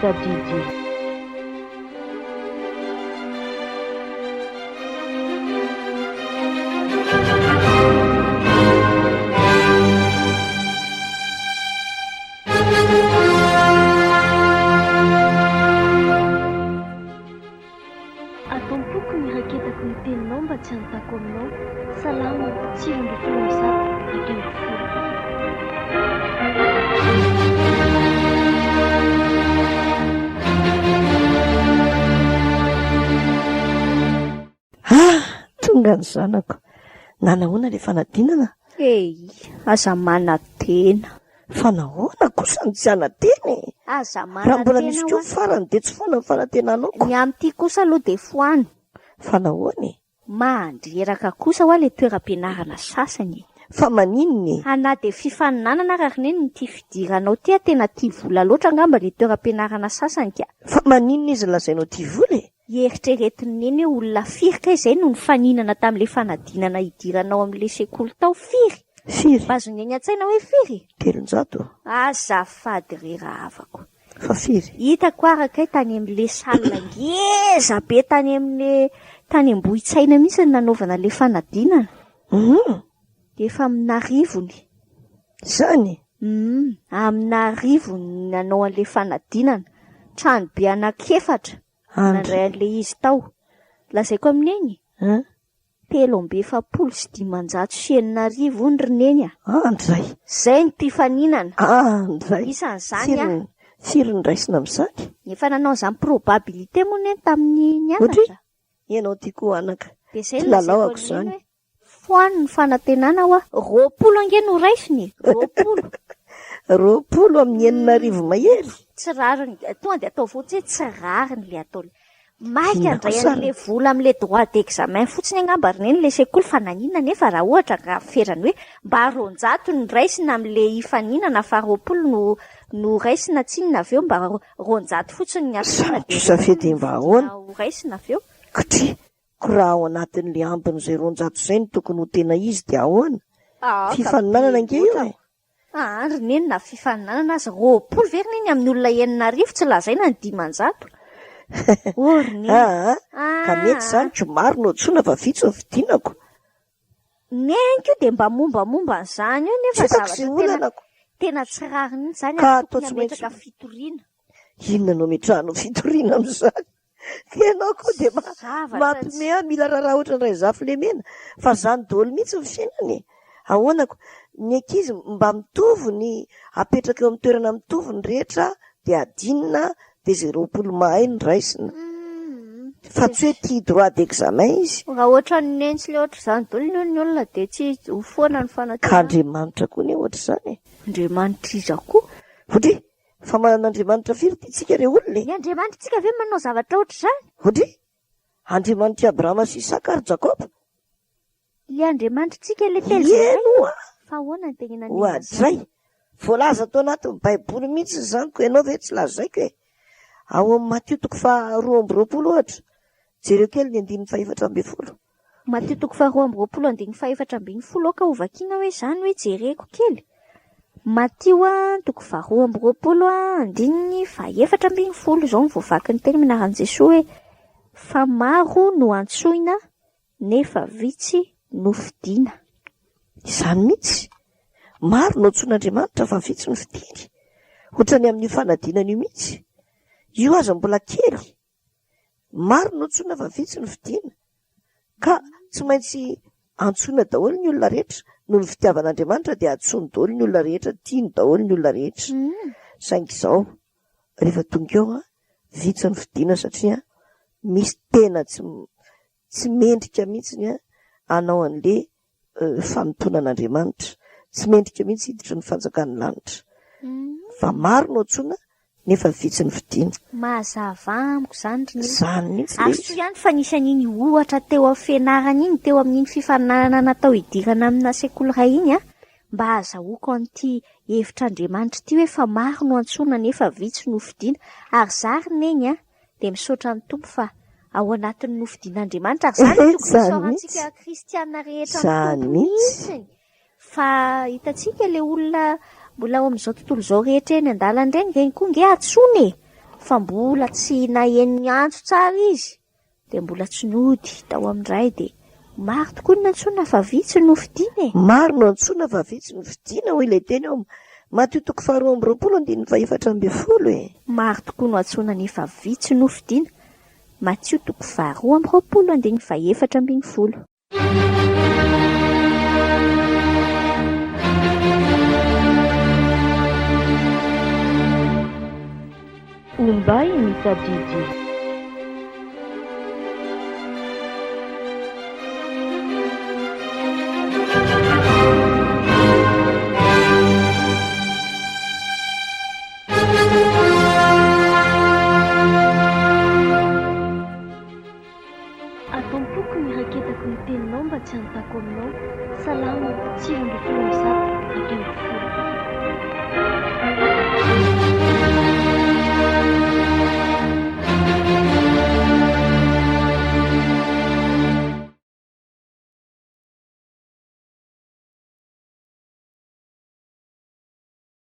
tadidi. Atompoko ny raketako ny teninao mba tsy hanontako aminao. Salama, tsirondro filozato, akeny folo. Tonga ny zanako. Nanahoana ilay fanadinana? Aza manantena. Fanahoana kosa ny tsy ananteny? Aza Raha mbola misy manantena koa farany dia tsy foana ny fanantenanao. ny amin'ity kosa aloha dia foany. Fanahoany? Mandreraka kosa ho ilay toeram-pianarana sasany. Fa maninony? Ana dia fifaninanana rarineny ny tia fidiranao tia tena tia vola loatra angamba ilay toeram-pianarana sasany ka. Fa maninona izy lazainao tia vola e? Eritreretin'ny hoe olona firy ka izay no nifaninana tamin'ilay fanadinana hidiranao amin'ilay sekoly tao firy. Firy? Bazony any an-tsaina hoe firy? 700. Azafady rerahavako. Fa firy? Hitako araka tany amin'ilay salina ngeza be tany Ambohitsaina mihitsy ny nanaovana ilay fanadinana. Dia efa amina rivony. Zany? Amina rivony nanao an'ilay fanadinana. Trano be anankiefatra. Nandray an'ilay izy tao. Lazaiko amin'eny. 750 ny roneny Andray. Zay ny tifaninana. Andray. Isan'izany Firy ny raisina amin'izany? efa nanao izany probabilité moa neny tamin'ny nianatra. Ianao tiako anaka. Dia zay lalaoko izany. Foany ny fanantenana ho 20 ange no raisiny. 20 amin'ny 9 mahery. Tsy rariny tonga dia atao fotsiny hoe tsy rariny ilay atao. Maika andray an'ilay vola amin'ilay droit d'examen fotsiny angamba rineny ilay sekoly fananinana nefa raha ohatra ka ferany hoe mba 200 ny raisina amin'ilay ifaninana fa 20 no raisina tsinona avy eo mba 200 fotsiny ny asina dia safidy mba ahoana raisina avy eo. Katry raha ao anatin'ilay ambiny izay 200 izay no tokony ho tena izy dia ahoana? Fifaninanana ange io e? Rineny na fifaninanana azy 20 verineny amin'ny olona 9 tsy lazaina ny 500. Ka mety izany ko maro no tsoina fa vitsy ny vidinako. Nenko dia mba mombamomba an'izany io nefa zavatra tena tsy rariny izany tokony hametraka fitoriana. Inona no metrahano fitoriana amin'izany? Ianao koa dia mampime mila raha ohatra ny ray zafy lemena fa izany daholo mihitsy ny fiainany. Ahoanako ny ankizy mba mitovy ny apetraka eo amin'ny toerana mitovy ny rehetra dia adinina dia 0 mahay ny raisina. Fa tsy hoe tia droit d'examen izy. Raha ohatra ny nentsy le ohatra izany daholo ny olona dia tsy ho foana ny fanantenana. Ka Andriamanitra koa ny ohatra izany. Andriamanitra iza koa. Hotry fa manan'Andriamanitra firy tiantsika ireo olona. Ny Andriamanitra tsika ve manao zavatra ohatra izany? Hotry Andriamanitra Abrahama sy Isaka ary Jakoba. Ilay Andriamanitra tsika ilay telo Ienoa. fa ahoana ny tenenana hoadray voalaza tao anatin'ny baiboly mihitsy izany ko ianao ve tsy lazaiko e. Ao amin'ny Matio 2:20 ohatra. Jereo kely ny 5:4. Matio 2:20 ka hovakiana hoe izany hoe jereko kely. Matio 2:20 izao mivoavaky ny teny minaran'i Jesosy hoe fa maro no antsoina nefa vitsy no fidiana. Izany mihitsy maro no antsoin'Andriamanitra fa vitsy no fidiany. Ohatrany amin'ny fanadinana io mihitsy. Io aza mbola kely. Maro no antsoina fa vitsy no fidiana. Ka tsy maintsy antsoina daholo ny olona rehetra. Noho ny fitiavan'Andriamanitra dia antsoiny daholo ny olona rehetra, tiany daholo ny olona rehetra. Saingy izao rehefa tonga eo vitsy ny fidiana satria misy tena tsy mendrika mihitsy anao an'ilay fanomponan'Andriamanitra. Tsy mendrika mihitsy hiditra ny fanjakan'ny lanitra. Fa maro no antsoina nefa vitsy ny fidiana. Mazava amiko izany mihitsy. Aso ihany fa nisan'iny ohatra teo amin'ny fianarana iny, teo amin'iny fifaninanana natao hidirana amina sekoly iray iny mba azahoako an'ity hevitr'Andriamanitra ity hoe fa maro no antsoina nefa vitsy no fidiana. Ary zariny eny dia misaotra ny tompo fa ao anatin'ny nofidian'Andriamanitra. Ary izany tokony isaorantsika kristiana rehetra mihitsy. Fa hitantsika ilay olona mbola ao amin'izao tontolo izao rehetra eny an-dalana ireny koa nge atsony fa mbola tsy naheno ny antso tsara izy dia mbola tsy nody tao amin'indray dia maro tokoa ny antsoina fa vitsy no fidiana e. Maro no antsoina fa vitsy no fidiana hoy ilay teny eo matotoko 2:24 e. Maro tokoa no antsoina nefa vitsy no fidiana. Matthieu 2:24. Ombay mitadidy. Atampoko ny raketako ny teninao mba tsy hanontako aminao. Salama, 9:27.